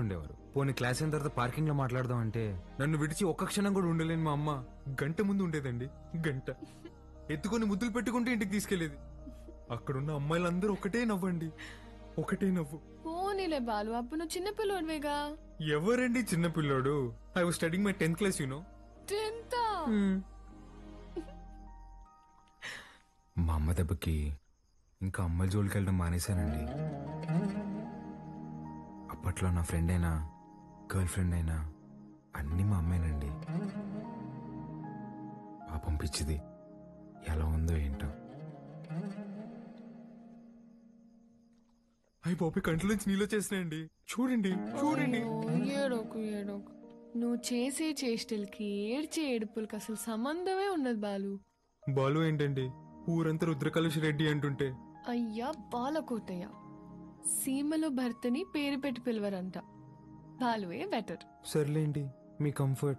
ఉండేవారు. పోనీ క్లాస్ అయిన తర్వాత పార్కింగ్ లో మాట్లాడదాం అంటే నన్ను విడిచి ఒక్క క్షణం కూడా ఉండలేని మా అమ్మ గంట ముందు ఉండేదండి. గంట ఎత్తుకొని ముద్దులు పెట్టుకుంటే ఇంటికి తీసుకెళ్లేది. అక్కడున్న అమ్మాయిలందరూ ఒకటే నవ్వండి, ఒకటే నవ్వు. పోనీలే బాలు, అప్పుడు నువ్వు చిన్నపిల్లోడివేగా. ఎవరండి చిన్న పిల్లోడు? I was studying my 10th class, you know. 10th? మా అమ్మ దెబ్బకి ఇంకా అమ్మాయి జోలికి వెళ్ళడం మానేశానండి. అప్పట్లో నా ఫ్రెండ్ అయినా గర్ల్ ఫ్రెండ్ అయినా అన్ని మా అమ్మాయినండి. పాపం పిచ్చిది ఎలా ఉందో ఏంటో. అయ్యి బాబు కంట్లోంచి నీళ్ళు వచ్చేసినాయండి. చూడండి చూడండి. ఏడోకు ఏడోకు. నువ్వు చేసే చేష్టలకి ఏడ్చే ఏడుపులకి అసలు సంబంధమే ఉన్నది బాలు. బాలు ఏంటండి ఊరంతా రుద్రకలుష్ రెడ్డి అంటుంటే. అయ్యా బాలకోటయ్య, సీమలో భర్తని పేరు పెట్టి పిలవరంట. బాలువే బెటర్. సర్లేండి, మీ కంఫర్ట్.